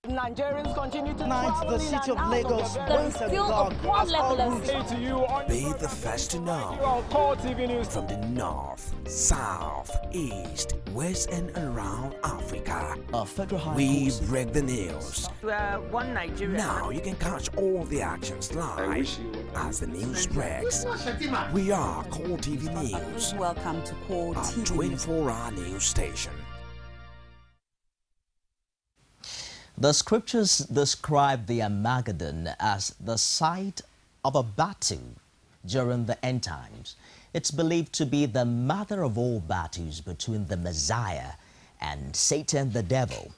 Nigerians continue to Tonight, the city of Lagos went agog as all routes. Be the first to know from the north, south, east, west, and around Africa. We break the news. one Nigeria. Now you can catch all the actions live as the news breaks. We are Core TV News. Welcome to Core TV News. 24-hour news station. The scriptures describe the Armageddon as the site of a battle during the end times. It's believed to be the mother of all battles between the Messiah and Satan the devil.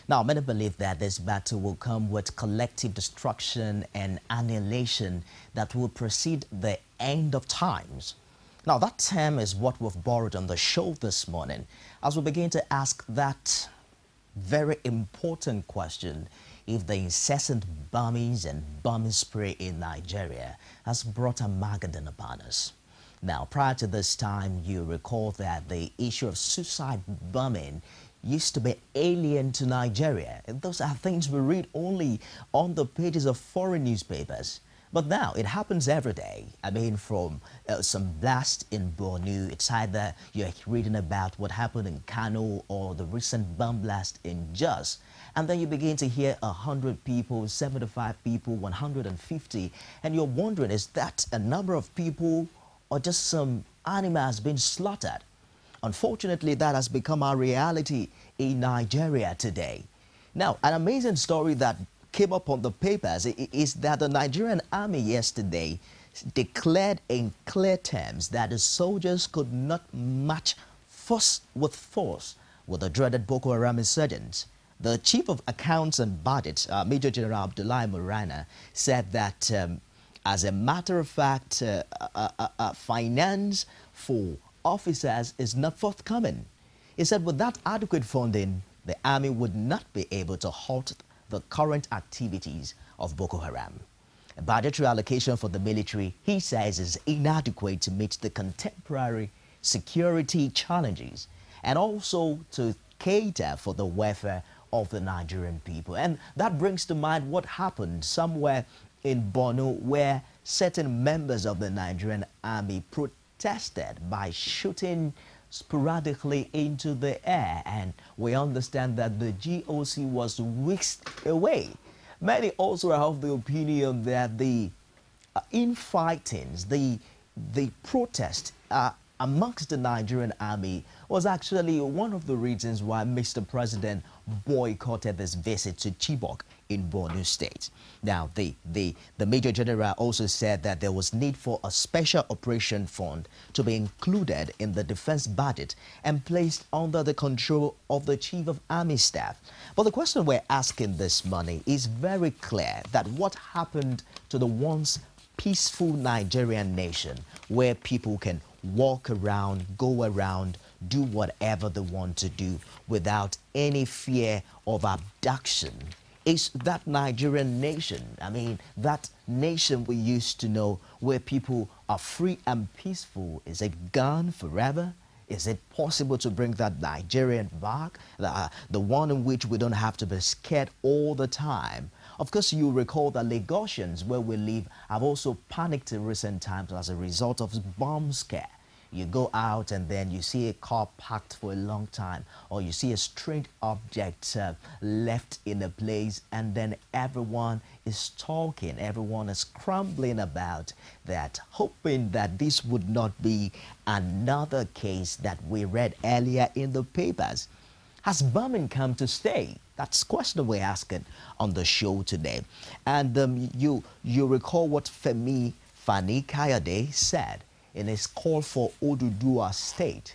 Now, many believe that this battle will come with collective destruction and annihilation that will precede the end of times. Now, that term is what we've borrowed on the show this morning as we begin to ask that very important question: if the incessant bombings and bombing spree in Nigeria has brought Armageddon upon us. Now, prior to this time, you recall that the issue of suicide bombing used to be alien to Nigeria. And those are things we read only on the pages of foreign newspapers. But now it happens every day. I mean, from some blast in Bornu, it's either you're reading about what happened in Kano or the recent bomb blast in Jos. And then you begin to hear 100 people, 75 people, 150. And you're wondering, is that a number of people or just some animals being slaughtered? Unfortunately, that has become our reality in Nigeria today. Now, an amazing story that came up on the papers is that the Nigerian army yesterday declared in clear terms that the soldiers could not match force with the dreaded Boko Haram insurgents. The Chief of Accounts and Budget, Major General Abdullahi Murana, said that as a matter of fact, finance for officers is not forthcoming. He said without adequate funding, the army would not be able to halt the current activities of Boko Haram. A budgetary allocation for the military, he says, is inadequate to meet the contemporary security challenges and also to cater for the welfare of the Nigerian people. And that brings to mind what happened somewhere in Borno, where certain members of the Nigerian army protested by shooting sporadically into the air, and we understand that the GOC was whisked away. Many also are of the opinion that the infightings, the protest amongst the Nigerian army was actually one of the reasons why Mr. President boycotted this visit to Chibok in Borno State. Now, the Major General also said that there was need for a special operation fund to be included in the defense budget and placed under the control of the Chief of Army Staff. But the question we're asking this morning is very clear, that what happened to the once peaceful Nigerian nation where people can walk around, go around, do whatever they want to do without any fear of abduction? Is that Nigerian nation, I mean, that nation we used to know where people are free and peaceful, is it gone forever? Is it possible to bring that Nigerian back, the one in which we don't have to be scared all the time? Of course, you recall that Lagosians, where we live, have also panicked in recent times as a result of bomb scare. You go out and then you see a car parked for a long time, or you see a strange object left in a place, and then everyone is talking, everyone is scrambling about that, hoping that this would not be another case that we read earlier in the papers. Has bombing come to stay? That's the question we're asking on the show today. And you recall what Fani Kayode said in his call for Oduduwa state.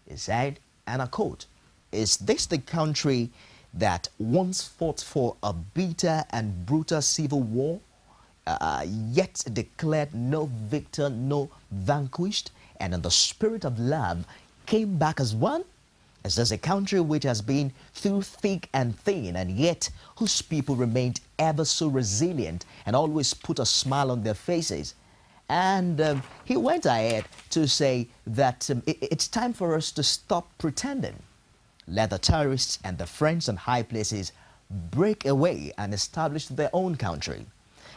He said, and I quote, "Is this the country that once fought for a bitter and brutal civil war, yet declared no victor, no vanquished, and in the spirit of love came back as one? Is this a country which has been through thick and thin, and yet whose people remained ever so resilient and always put a smile on their faces?" And he went ahead to say that it's time for us to stop pretending. Let the terrorists and the friends in high places break away and establish their own country.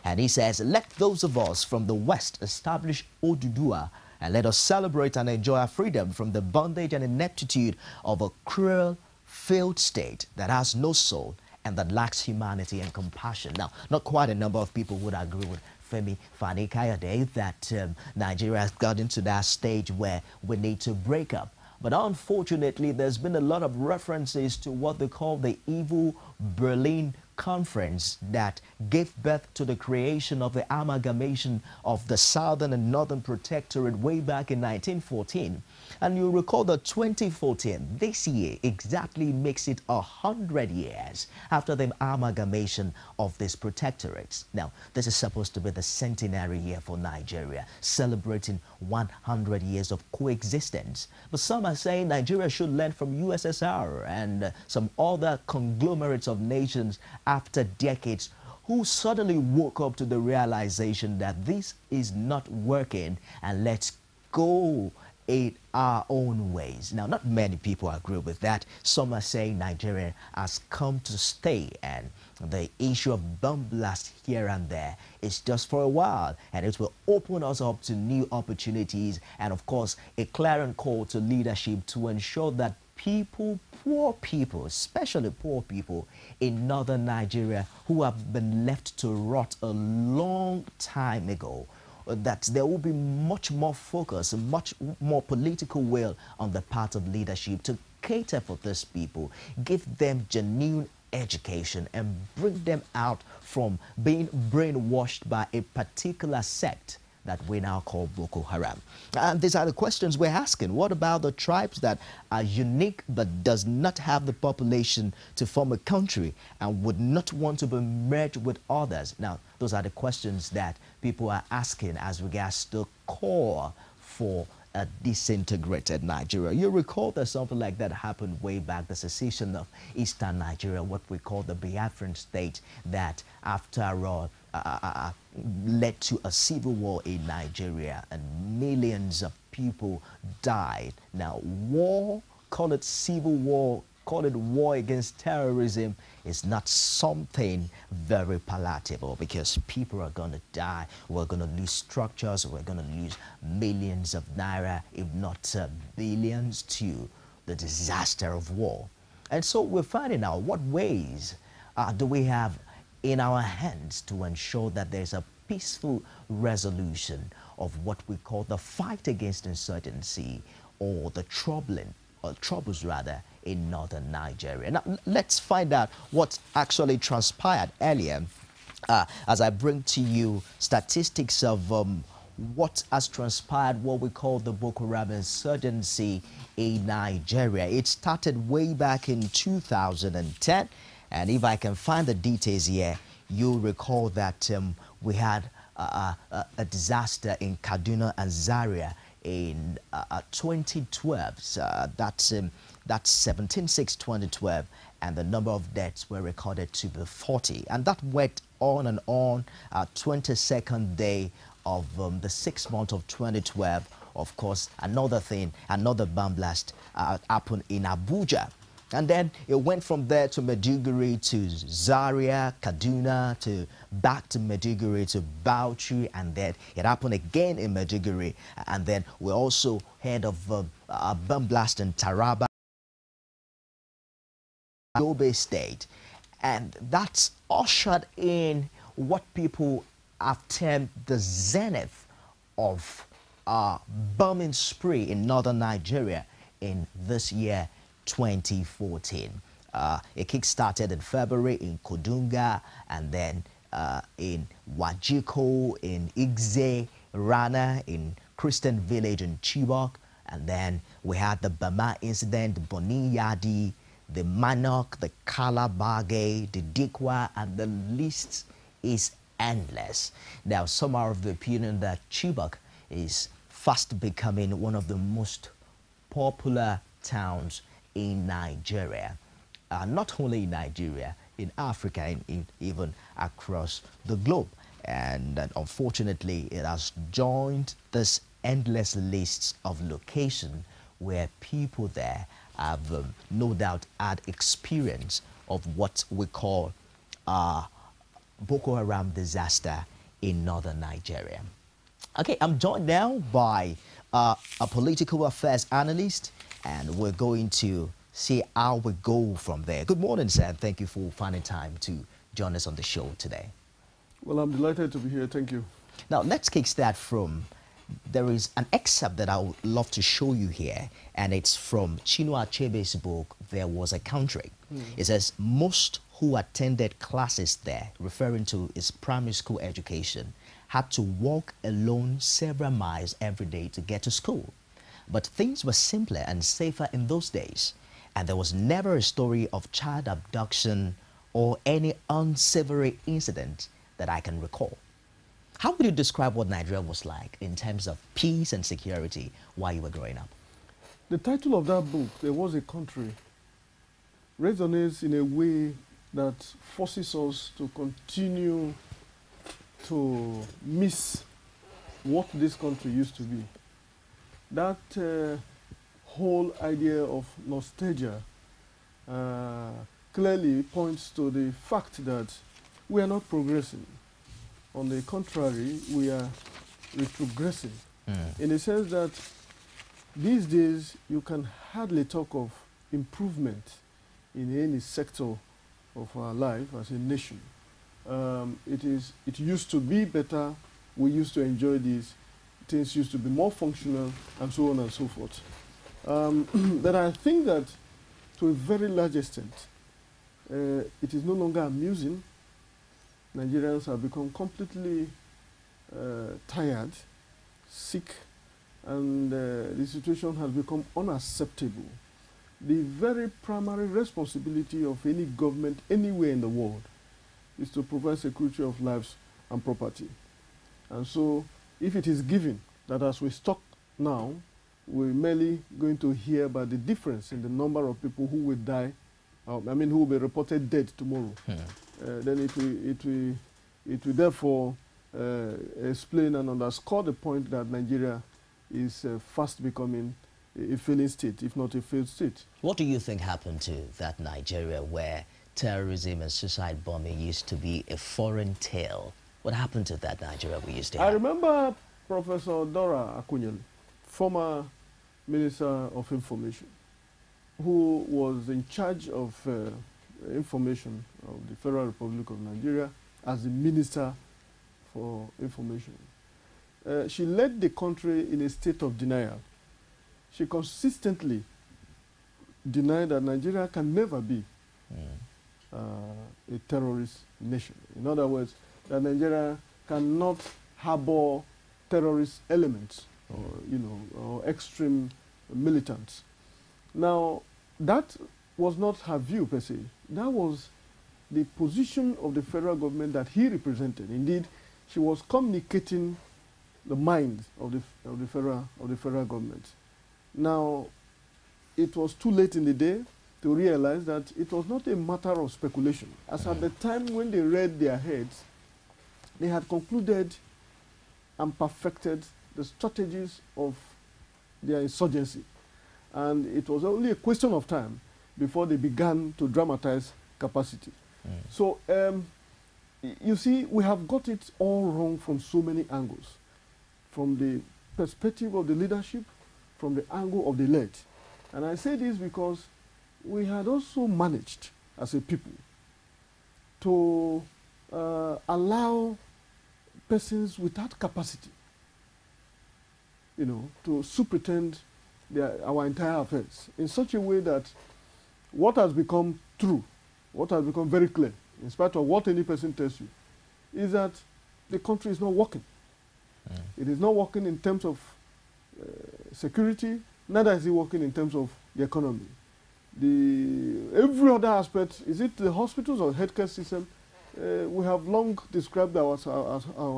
And he says, let those of us from the West establish Odudua, and let us celebrate and enjoy our freedom from the bondage and ineptitude of a cruel, failed state that has no soul and that lacks humanity and compassion. Now, not quite a number of people would agree with Femi Fani-Kayode that Nigeria has gotten to that stage where we need to break up. But unfortunately, there's been a lot of references to what they call the evil Berlin Conference that gave birth to the creation of the amalgamation of the Southern and Northern Protectorate way back in 1914. And you recall that 2014, this year, exactly makes it 100 years after the amalgamation of these protectorates. Now, this is supposed to be the centenary year for Nigeria, celebrating 100 years of coexistence. But some are saying Nigeria should learn from USSR and some other conglomerates of nations after decades who suddenly woke up to the realization that this is not working and let's go in our own ways. Now, not many people agree with that. Some are saying Nigeria has come to stay and the issue of bomb blast here and there is just for a while, and it will open us up to new opportunities and, of course, a clarion call to leadership to ensure that people, poor people, especially poor people in northern Nigeria who have been left to rot a long time ago, that there will be much more focus and much more political will on the part of leadership to cater for these people, give them genuine education and bring them out from being brainwashed by a particular sect that we now call Boko Haram. And these are the questions we're asking. What about the tribes that are unique but does not have the population to form a country and would not want to be merged with others? Now, those are the questions that people are asking as regards the core for a disintegrated Nigeria. You recall that something like that happened way back, the secession of Eastern Nigeria, what we call the Biafran state, that after all led to a civil war in Nigeria and millions of people died. Now, war, call it civil war, call it war against terrorism, is not something very palatable because people are going to die. We're going to lose structures. We're going to lose millions of naira, if not billions, to the disaster of war. And so we're finding out what ways do we have in our hands to ensure that there's a peaceful resolution of what we call the fight against insurgency or the troubles rather in northern Nigeria. Now, let's find out what actually transpired earlier as I bring to you statistics of what has transpired, what we call the Boko Haram insurgency in Nigeria. It started way back in 2010, and if I can find the details here, you'll recall that we had a disaster in Kaduna and Zaria in 2012. That's 17/6/2012, and the number of deaths were recorded to be 40. And that went on and on. 22nd day of the 6th month of 2012. Of course, another bomb blast happened in Abuja. And then it went from there to Maiduguri, to Zaria, Kaduna, to back to Maiduguri, to Bauchi, and then it happened again in Maiduguri. And then we also heard of a bomb blast in Taraba, Yobe State. And that's ushered in what people have termed the zenith of bombing spree in northern Nigeria in this year, 2014. It kick-started in February in Kodunga, and then in Wajiko, in Igze, Rana, in Christian Village in Chibok, and then we had the Bama incident, Boniyadi, the Manok, the Kalabage, the Dikwa, and the list is endless. Now, some are of the opinion that Chibok is fast becoming one of the most popular towns in Nigeria, not only in Nigeria, in Africa, and even across the globe. And unfortunately, it has joined this endless lists of locations where people there have no doubt had experience of what we call Boko Haram disaster in northern Nigeria. Okay, I'm joined now by a political affairs analyst, and we're going to see how we go from there. Good morning, sir, and thank you for finding time to join us on the show today. Well, I'm delighted to be here. Thank you. Now, let's kickstart from, there is an excerpt that I would love to show you here, and it's from Chinua Achebe's book, There Was a Country. It says, most who attended classes there, referring to his primary school education, had to walk alone several miles every day to get to school. But things were simpler and safer in those days, and there was never a story of child abduction or any unsavory incident that I can recall. How would you describe what Nigeria was like in terms of peace and security while you were growing up? The title of that book, There Was a Country, resonates in a way that forces us to continue to miss what this country used to be. That whole idea of nostalgia clearly points to the fact that we are not progressing. On the contrary, we are retrogressing, in the sense that these days you can hardly talk of improvement in any sector of our life as a nation. It used to be better, we used to enjoy these, things used to be more functional, and so on and so forth. But I think that to a very large extent, it is no longer amusing. Nigerians have become completely tired, sick, and the situation has become unacceptable. The very primary responsibility of any government anywhere in the world is to provide security of lives and property. And so, if it is given that as we talk now, we're merely going to hear about the difference in the number of people who will die, who will be reported dead tomorrow, then it will therefore explain and underscore the point that Nigeria is fast becoming a failing state, if not a failed state. What do you think happened to that Nigeria where terrorism and suicide bombing used to be a foreign tale? What happened to that Nigeria we used to have? I remember Professor Dora Akunyele, former Minister of Information, who was in charge of information of the Federal Republic of Nigeria as the Minister for Information. She led the country in a state of denial. She consistently denied that Nigeria can never be a terrorist nation. In other words, that Nigeria cannot harbor terrorist elements or extreme militants. Now, that was not her view per se. That was the position of the federal government that he represented. Indeed, she was communicating the mind of the federal government. Now, it was too late in the day to realize that it was not a matter of speculation. As at the time when they read their heads, they had concluded and perfected the strategies of their insurgency. And it was only a question of time before they began to dramatize capacity. So, you see, we have got it all wrong from so many angles. From the perspective of the leadership, from the angle of the led. And I say this because we had also managed, as a people, to allow persons without capacity, to superintend our entire affairs in such a way that what has become true, what has become very clear, in spite of what any person tells you, is that the country is not working. It is not working in terms of security, neither is it working in terms of the economy. Every other aspect, is it the hospitals or healthcare system? We have long described our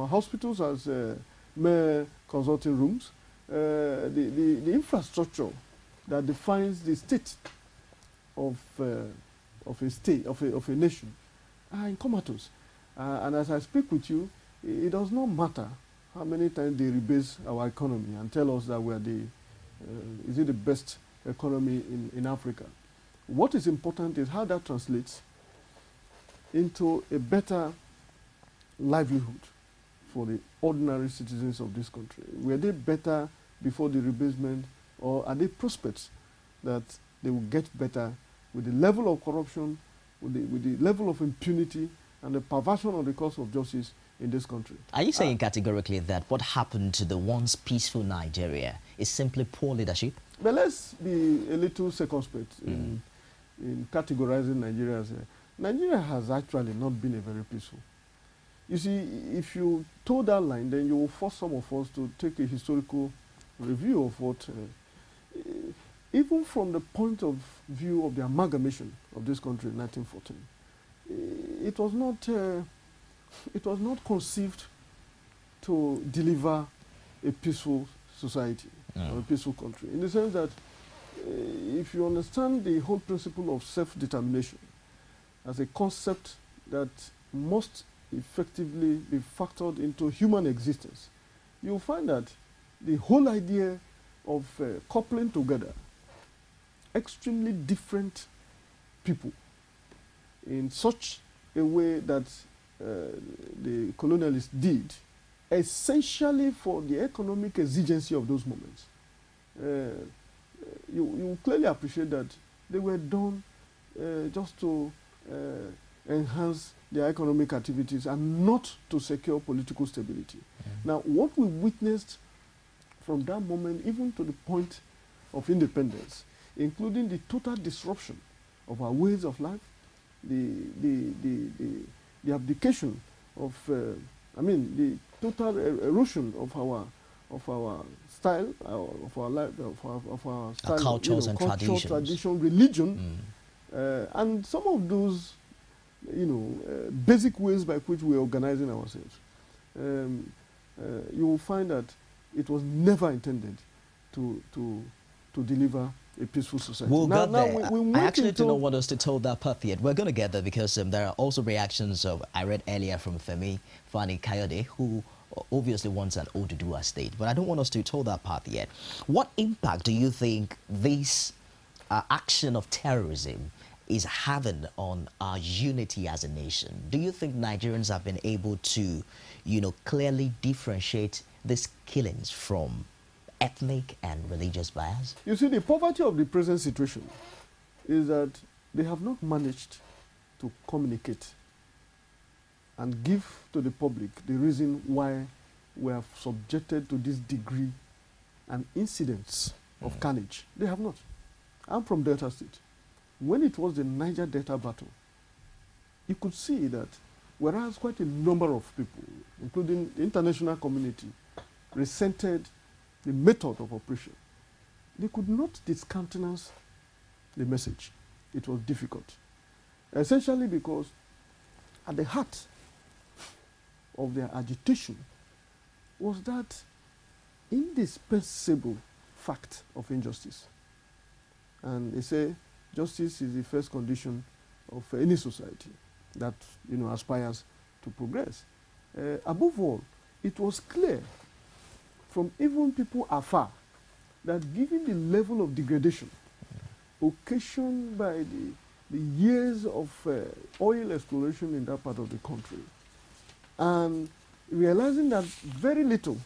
hospitals as mere consulting rooms. The infrastructure that defines the state of a nation are in comatose. And as I speak with you, it does not matter how many times they rebase our economy and tell us that we are is it the best economy in Africa. What is important is how that translates into a better livelihood for the ordinary citizens of this country? Were they better before the rebasement, or are they prospects that they will get better with the level of corruption, with the level of impunity, and the perversion of the course of justice in this country? Are you saying categorically that what happened to the once peaceful Nigeria is simply poor leadership? But let's be a little circumspect in categorizing Nigeria as Nigeria has actually not been a very peaceful. You see, if you toe that line, then you will force some of us to take a historical review of what, even from the point of view of the amalgamation of this country in 1914, it was not conceived to deliver a peaceful society or a peaceful country, in the sense that if you understand the whole principle of self-determination as a concept that must effectively be factored into human existence, you'll find that the whole idea of coupling together extremely different people in such a way that the colonialists did, essentially for the economic exigency of those moments. You clearly appreciate that they were done just to enhance their economic activities and not to secure political stability. Now, what we witnessed from that moment, even to the point of independence, including the total disruption of our ways of life, the abdication of, the total erosion of our style, of our life, of our style, cultures and culture, traditions. tradition, religion, and some of those, basic ways by which we are organizing ourselves. You will find that it was never intended to deliver a peaceful society. We'll get there. We I actually do not want us to tell that path yet. We're going to get there because there are also reactions I read earlier from Femi Fani Kayode, who obviously wants an Oduduwa state. But I don't want us to tell that path yet. What impact do you think this action of terrorism is having on our unity as a nation? Do you think Nigerians have been able to, clearly differentiate these killings from ethnic and religious bias? You see, the poverty of the present situation is that they have not managed to communicate and give to the public the reason why we are subjected to this degree and incidents of carnage. They have not. I'm from Delta State. When it was the Niger Delta battle, you could see that whereas quite a number of people, including the international community, resented the method of operation, they could not discountenance the message. It was difficult. Essentially because at the heart of their agitation was that indispensable fact of injustice. And they say justice is the first condition of any society that aspires to progress. Above all, it was clear from even people afar that given the level of degradation occasioned by the years of oil exploration in that part of the country, and realizing that very little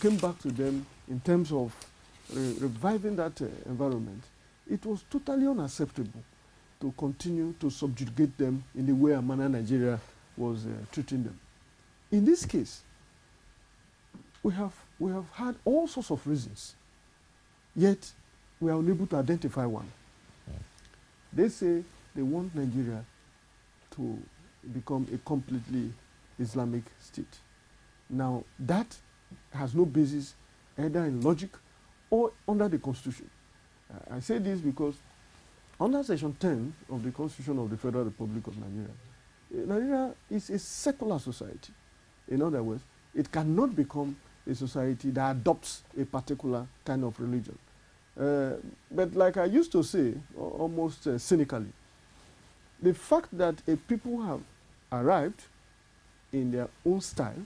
came back to them in terms of reviving that environment, it was totally unacceptable to continue to subjugate them in the way and manner Nigeria was treating them. In this case, we have had all sorts of reasons, yet we are unable to identify one. They say they want Nigeria to become a completely Islamic state. Now, that has no basis either in logic or under the Constitution. I say this because under Section 10 of the Constitution of the Federal Republic of Nigeria, Nigeria is a secular society. In other words, it cannot become a society that adopts a particular kind of religion. But like I used to say, almost cynically, the fact that a people have arrived in their own style,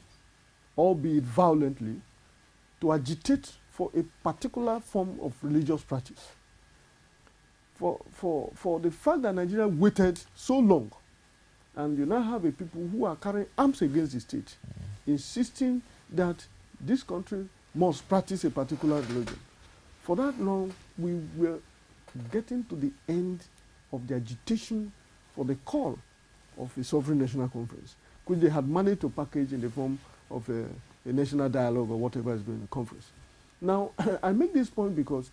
albeit violently, to agitate for a particular form of religious practice. For the fact that Nigeria waited so long And you now have a people who are carrying arms against the state, insisting that this country must practice a particular religion. For that long, we were getting to the end of the agitation for the call of a sovereign national conference, which they had managed to package in the form of a national dialogue or whatever is going in the conference. Now, I make this point because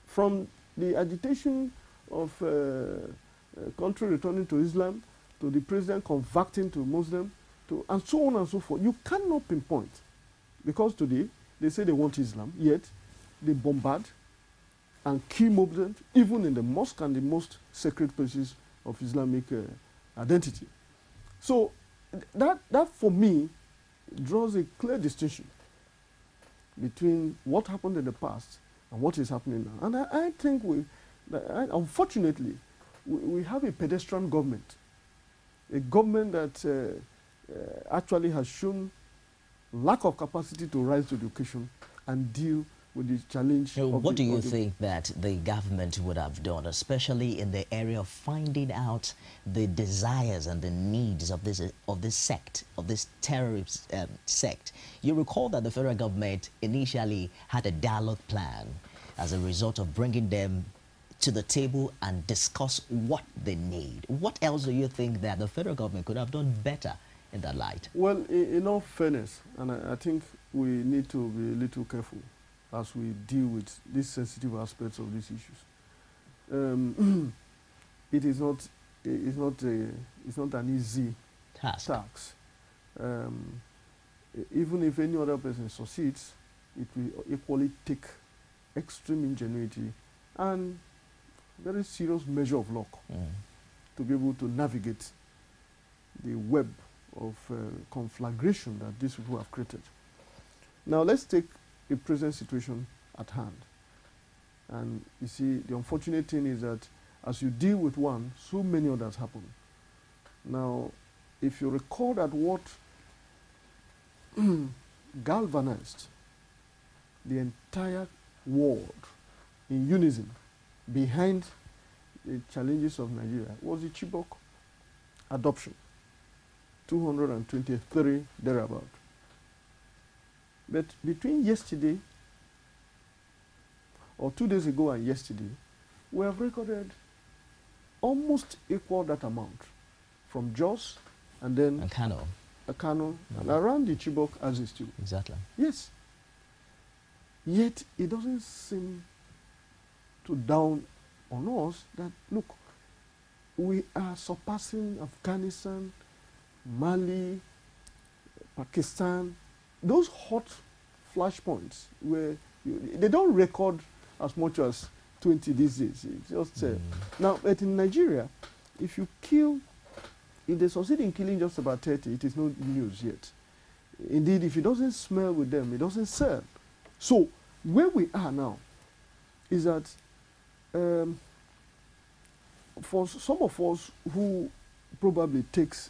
from the agitation of country returning to Islam, to the president converting to Muslim, and so on and so forth, you cannot pinpoint. Because today, they say they want Islam, yet they bombard and kill Muslims, even in the mosque and the most sacred places of Islamic identity. So that for me draws a clear distinction between what happened in the past and what is happening now. And I think unfortunately, we have a pedestrian government, a government that actually has shown lack of capacity to rise to the occasion and deal with the challenge. What do you think that the government would have done, especially in the area of finding out the desires and the needs of this sect, of this terrorist sect? You recall that the federal government initially had a dialogue plan as a result of bringing them to the table and discuss what they need. What else do you think that the federal government could have done better in that light? Well, in all fairness, and I think we need to be a little careful as we deal with these sensitive aspects of these issues. It's not an easy task. Even if any other person succeeds, it will equally take extreme ingenuity and very serious measure of luck to be able to navigate the web of conflagration that these people have created. Now let's take the present situation at hand. And you see, the unfortunate thing is that as you deal with one, so many others happen. Now, if you recall that what galvanized the entire world in unison behind the challenges of Nigeria was the Chibok adoption, 223 thereabout. But between yesterday, or 2 days ago and yesterday, we have recorded almost equal that amount from Jos and then Kano, and around the Chibok as is too. Exactly. Yes. Yet it doesn't seem to dawn on us that, look, we are surpassing Afghanistan, Mali, Pakistan, those hot flashpoints where they don't record as much as 20 these days. It's just now, but in Nigeria, if they succeed in killing just about 30, it is no news yet. Indeed, if it doesn't smell with them, it doesn't serve. So where we are now is that for some of us who probably takes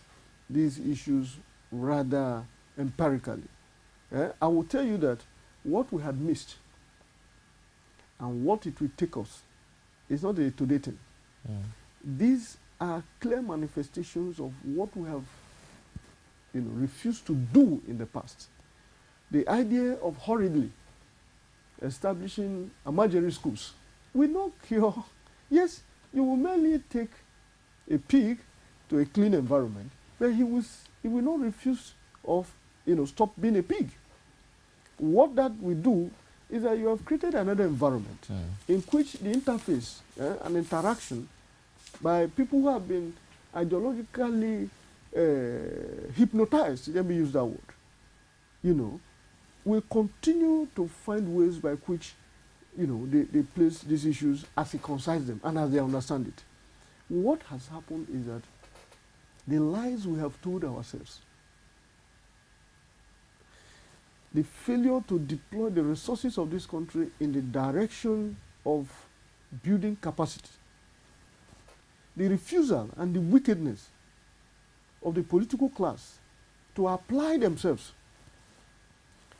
these issues rather empirically, I will tell you that what we had missed and what it will take us is not a today thing. These are clear manifestations of what we have refused to do in the past. The idea of hurriedly establishing emergency schools will not cure. Yes, you will merely take a pig to a clean environment, but he will not refuse of stop being a pig. What that will do is that you have created another environment in which the interface and interaction by people who have been ideologically hypnotized, let me use that word, will continue to find ways by which they place these issues as it concerns them and as they understand it. What has happened is that the lies we have told ourselves, the failure to deploy the resources of this country in the direction of building capacity, the refusal and the wickedness of the political class to apply themselves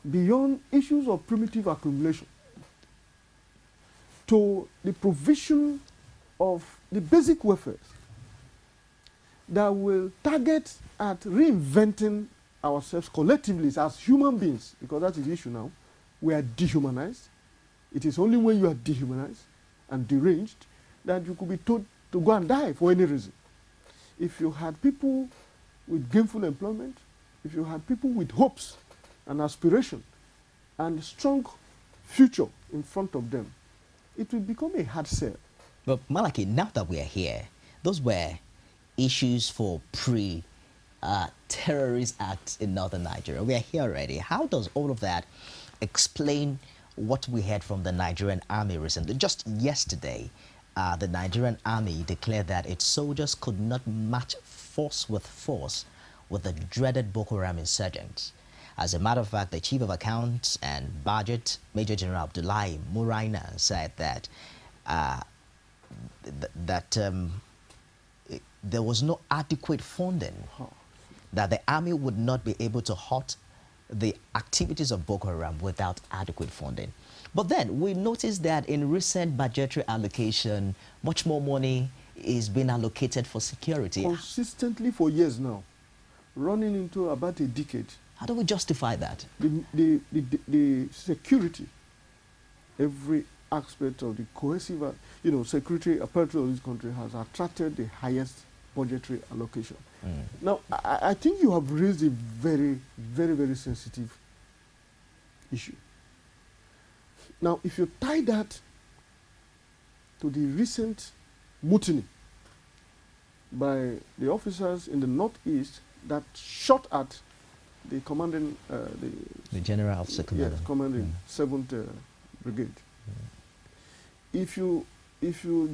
beyond issues of primitive accumulation to the provision of the basic welfare, that will target at reinventing ourselves collectively as human beings, because that is the issue now. We are dehumanized. It is only when you are dehumanized and deranged that you could be told to go and die for any reason. If you had people with gainful employment, if you had people with hopes and aspiration and strong future in front of them, it will become a hard sell. But Malachy, now that we are here, those were issues for terrorist acts in northern Nigeria. We are here already. How does all of that explain what we heard from the Nigerian army recently? Just yesterday, the Nigerian army declared that its soldiers could not match force with the dreaded Boko Haram insurgents. As a matter of fact, the Chief of Accounts and Budget, Major General Abdullahi Muraina, said that there was no adequate funding, that the army would not be able to halt the activities of Boko Haram without adequate funding. But then we noticed that in recent budgetary allocation, much more money is being allocated for security. Consistently for years now, running into about a decade. How do we justify that? The security, every aspect of the cohesive, security apparatus of this country has attracted the highest budgetary allocation. Now, I think you have raised a very, very, very sensitive issue. Now, if you tie that to the recent mutiny by the officers in the northeast that shot at the commanding the general officer commander. Yes, commanding 7th Brigade. If you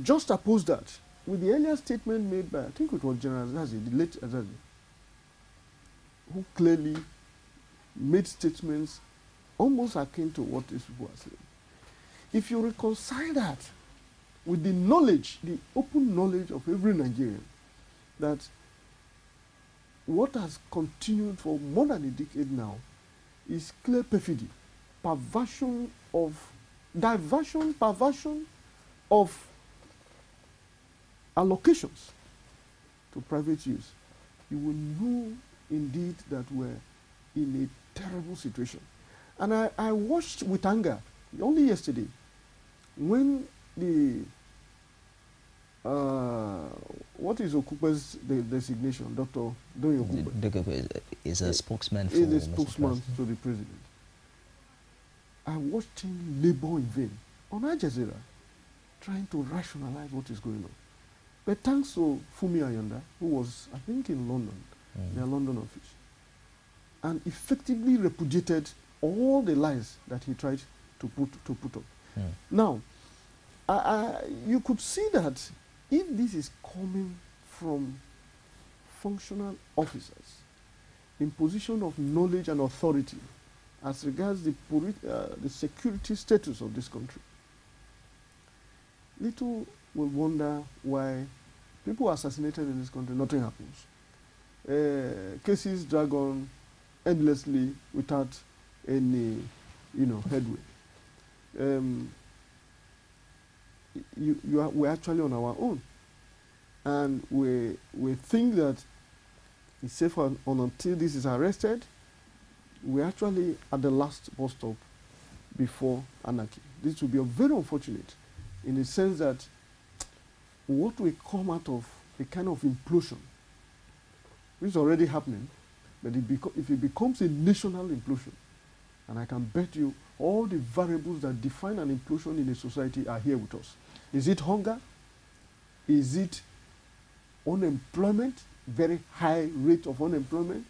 just oppose that with the earlier statement made by, I think it was General Azazi, the late Azazi, who clearly made statements almost akin to what these people are saying. If you reconcile that with the knowledge, the open knowledge of every Nigerian, that what has continued for more than a decade now is clear perfidy, perversion of allocations to private use, you will know indeed that we're in a terrible situation. And I watched with anger only yesterday when the what is Okupe's designation? Dr. Doyin Okupe is a spokesman for is a spokesman to the president. I watched him labor in vain on Al Jazeera, trying to rationalize what is going on. But thanks to Fumi Ayanda, who was, I think, in London, their London office, and effectively repudiated all the lies that he tried to put up. Now, you could see that if this is coming from functional officers in position of knowledge and authority as regards the security status of this country, little will wonder why people are assassinated in this country, nothing happens. Cases drag on endlessly without any, headway. We're actually on our own, and we think that it's safe until this is arrested. We're actually at the last bus stop before anarchy. This will be very unfortunate in the sense that what will come out of a kind of implosion, which is already happening, but if it becomes a national implosion, and I can bet you all the variables that define an implosion in a society are here with us. Is it hunger? Is it unemployment, very high rate of unemployment?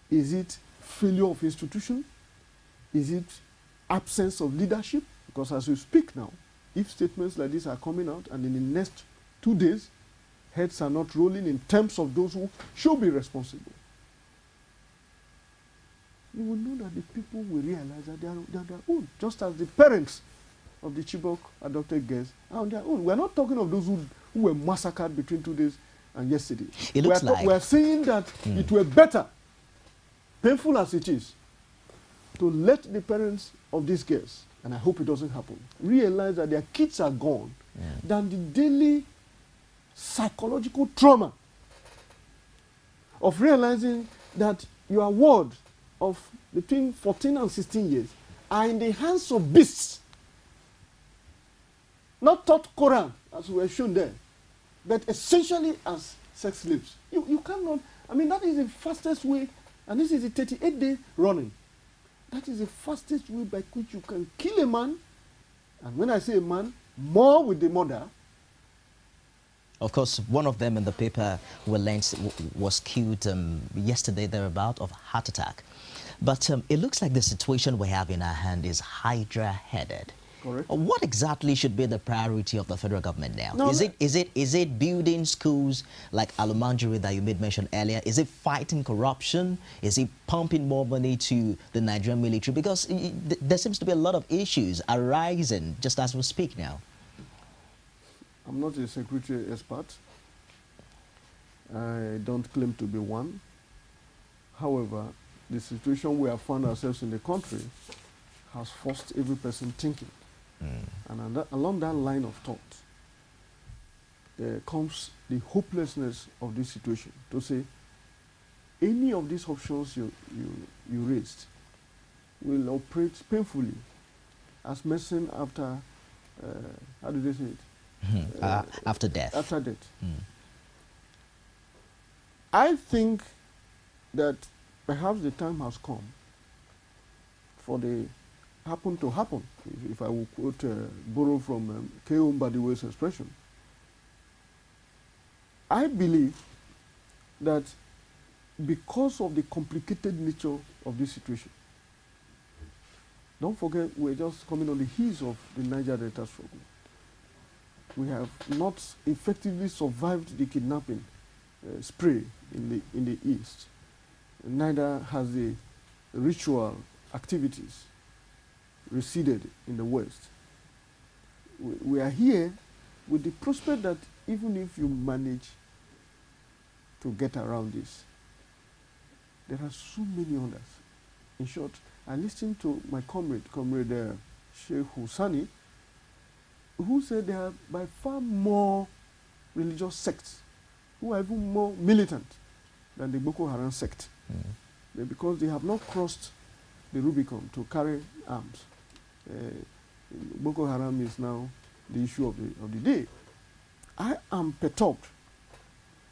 Is it failure of institution? Is it absence of leadership? Because as we speak now, if statements like this are coming out and in the next 2 days, heads are not rolling in terms of those who should be responsible, you will know that the people will realize that they are on their own, just as the parents of the Chibok adopted girls are on their own. We are not talking of those who were massacred between 2 days and yesterday. It looks like we are saying that it were better, painful as it is, to let the parents of these girls, and I hope it doesn't happen, realize that their kids are gone, than the daily psychological trauma of realizing that your ward of between 14 and 16 years are in the hands of beasts. Not taught Quran, as we were shown there, but essentially as sex slaves. You cannot, I mean, that is the fastest way, and this is the 38-day running. That is the fastest way by which you can kill a man, and when I say a man, more with the mother. Of course, one of them in the paper we learned was killed yesterday thereabout of heart attack. But it looks like the situation we have in our hand is hydra-headed. Correct. What exactly should be the priority of the federal government now? No, Is it building schools like Ugwumadu that you made mention earlier? Is it fighting corruption? Is it pumping more money to the Nigerian military? Because there seems to be a lot of issues arising just as we speak now. I'm not a security expert. I don't claim to be one. However, the situation we have found ourselves in the country has forced every person thinking. And along that line of thought comes the hopelessness of this situation. To say, any of these options you raised will operate painfully as medicine after, how do they say it? After death. After death. I think that perhaps the time has come for the happen to happen, if I will quote, borrow from Ugwumadu expression. I believe that because of the complicated nature of this situation, don't forget we're just coming on the heels of the Niger Delta struggle. We have not effectively survived the kidnapping spree in the east. Neither has the ritual activities receded in the west. We are here with the prospect that even if you manage to get around this, there are so many others. In short, I listened to my comrade Sheikh Husani, who said there are by far more religious sects who are even more militant than the Boko Haram sect. Because they have not crossed the Rubicon to carry arms. Boko Haram is now the issue of the day. I am perturbed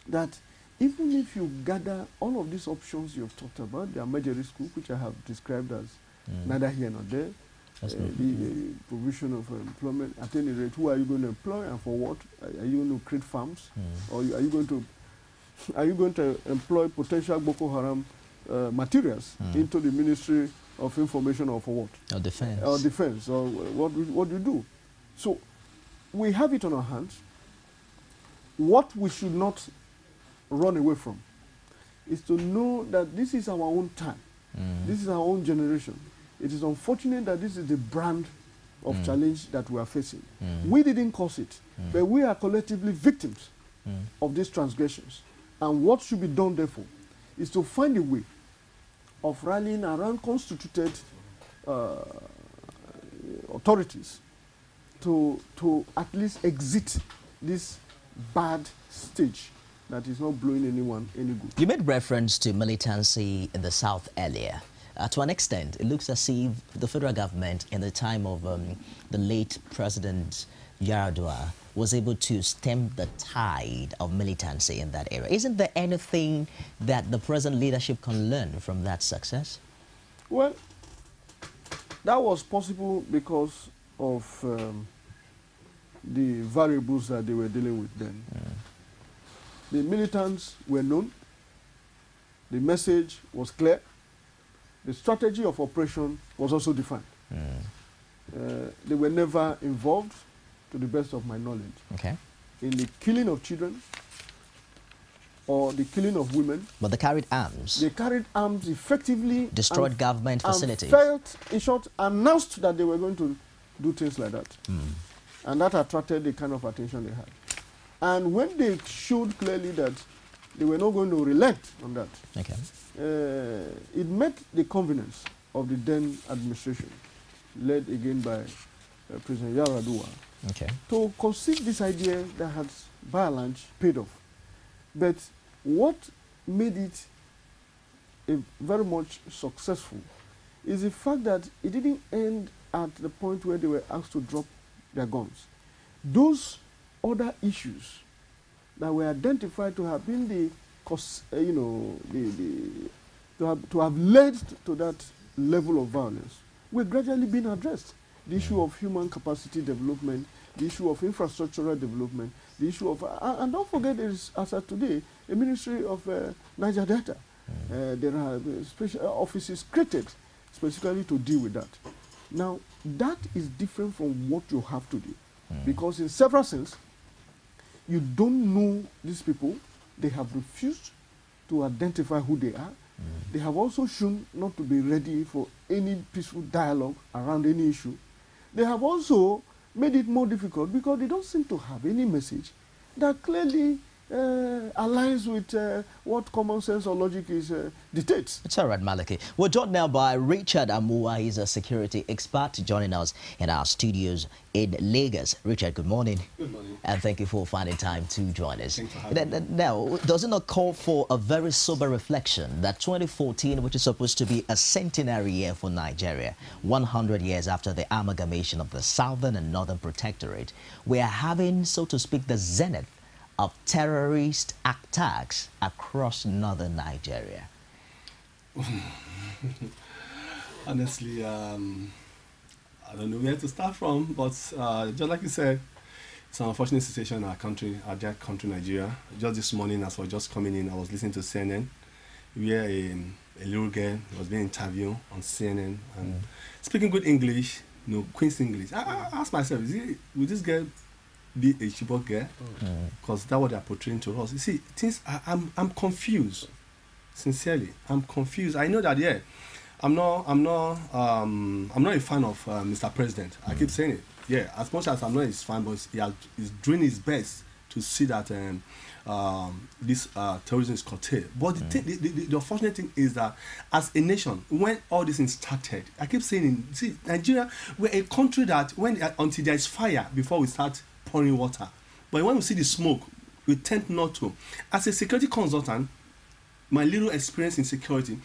that even if you gather all of these options you have talked about, the emergency school, which I have described as neither here nor there, the provision of employment, at any rate, who are you going to employ and for what? Are you going to create farms? Or are you going to employ potential Boko Haram materials into the Ministry of Information or for what? Or defense. Or defense, or what do you do? So we have it on our hands. What we should not run away from is to know that this is our own time. This is our own generation. It is unfortunate that this is the brand of challenge that we are facing. We didn't cause it, but we are collectively victims of these transgressions. And what should be done, therefore, is to find a way of rallying around constituted authorities to at least exit this bad stage that is not blowing anyone any good. You made reference to militancy in the south earlier. To an extent, it looks as if the federal government in the time of the late President Yaradua was able to stem the tide of militancy in that area. Isn't there anything that the present leadership can learn from that success? Well, that was possible because of the variables that they were dealing with then. The militants were known, the message was clear, the strategy of operation was also defined. They were never involved, to the best of my knowledge, in the killing of children or the killing of women. But they carried arms. They carried arms effectively. Destroyed government facilities. And felt, in short, announced that they were going to do things like that. And that attracted the kind of attention they had. And when they showed clearly that they were not going to relent on that, it met the convenience of the then administration, led again by President Yaradua, to conceive this idea that has by and large paid off. But what made it very much successful is the fact that it didn't end at the point where they were asked to drop their guns. Those other issues that were identified to have been the cause, to have led to that level of violence were gradually being addressed. The issue of human capacity development, the issue of infrastructural development, the issue of, and don't forget there is, as of today, a Ministry of Niger Delta. There are special offices created specifically to deal with that. Now, that is different from what you have to do. Because in several sense, you don't know these people. They have refused to identify who they are. They have also shown not to be ready for any peaceful dialogue around any issue. They have also made it more difficult because they don't seem to have any message that clearly aligns with what common sense or logic is dictates. It's all right, Malachy. We're joined now by Richard Amua. He's a security expert joining us in our studios in Lagos. Richard, good morning. Good morning. And thank you for finding time to join us. Thanks for having me. Now, does it not call for a very sober reflection that 2014, which is supposed to be a centenary year for Nigeria, 100 years after the amalgamation of the Southern and Northern Protectorate, we are having, so to speak, the zenith of terrorist attacks across northern Nigeria? Honestly, I don't know where to start from, but just like you said, it's an unfortunate situation in our country, our dear country, Nigeria. Just this morning, as I was just coming in, I was listening to CNN, where a little girl was being interviewed on CNN and speaking good English, Queen's English. I asked myself, will this girl be a Chibok girl? Because that's what they're portraying to us. You see, things I'm confused. Sincerely, I'm confused. I know that I'm not a fan of Mr. President. I keep saying it. Yeah, as much as I'm not his fan, but he's doing his best to see that this terrorism is curtailed. But the unfortunate thing is that as a nation, when all this thing started, I keep saying, see, Nigeria, we're a country that until there is fire before we start pouring water. But when we see the smoke, we tend not to. As a security consultant, my little experience in security,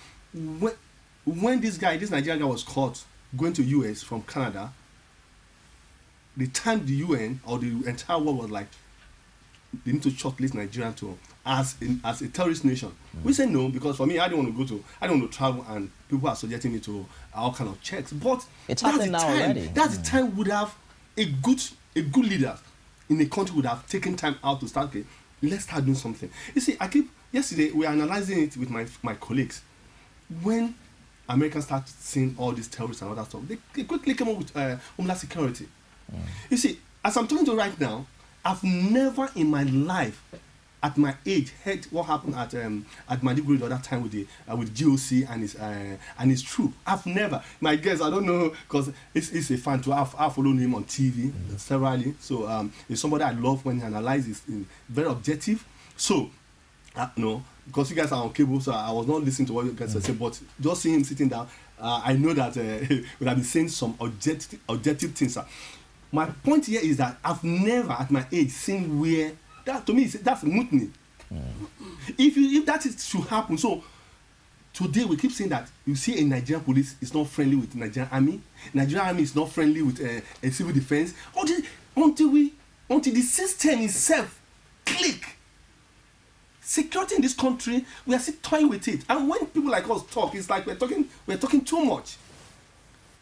when this Nigerian guy was caught going to US from Canada, the time the UN or the entire world was like, they need to shortlist Nigeria as a terrorist nation. We say no, because for me, I don't want to travel, and people are subjecting me to all kind of checks. But it's happening now already. That's the time would have a good leader in the country would have taken time out to start, okay, let's start doing something. You see, yesterday we were analyzing it with my colleagues. When Americans started seeing all these terrorists and all that stuff, they quickly came up with homeland security. You see, as I'm talking to you right now, I've never in my life, at my age, heard what happened at Maiduguri the other time with GOC and his troop. I've never. My guess, I don't know, because it's a fan too. I've followed him on TV severally. So it's somebody I love when he analyzes, very objective. So, because you guys are on cable, so I was not listening to what you guys said, but just seeing him sitting down, I know that he would have been saying some objective things. My point here is that I've never, at my age, seen where that, to me, that's mutiny. If that should happen, so today we keep saying that you see a Nigerian police is not friendly with Nigerian army. Nigerian army is not friendly with a civil defense. Until the system itself click. Security in this country, we are still toying with it. And when people like us talk, it's like we're talking too much.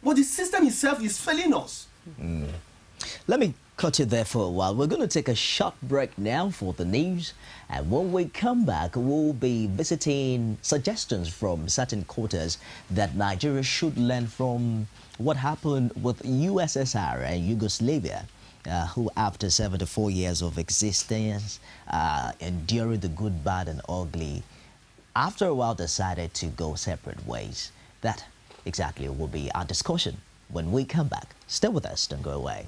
But the system itself is failing us. Let me cut you there for a while. We're going to take a short break now for the news. And when we come back, we'll be visiting suggestions from certain quarters that Nigeria should learn from what happened with USSR and Yugoslavia, who after 74 years of existence, enduring the good, bad, and ugly, after a while decided to go separate ways. That exactly will be our discussion when we come back. Stay with us, don't go away.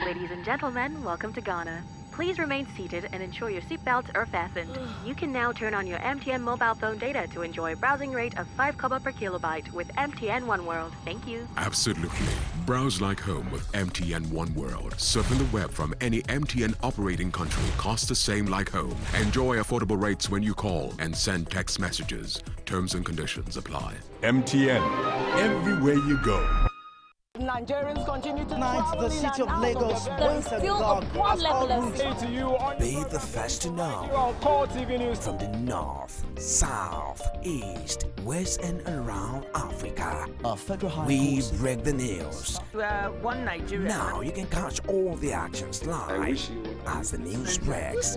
Ladies and gentlemen, welcome to Ghana. Please remain seated and ensure your seatbelts are fastened. You can now turn on your MTN mobile phone data to enjoy a browsing rate of 5 kobo per kilobyte with MTN One World. Thank you. Absolutely. Browse like home with MTN One World. Surfing the web from any MTN operating country costs the same like home. Enjoy affordable rates when you call and send text messages. Terms and conditions apply. MTN. Everywhere you go. Nigerians continue to Tonight, the city of Lagos once again has all roots. Be the first to know from the north, south, east, west, and around Africa. We break the news. One Nigeria. Now you can catch all the actions live as the news breaks.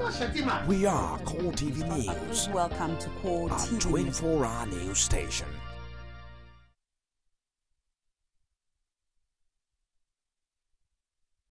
We are Core TV News. Welcome to Core Our TV. 24-hour news station.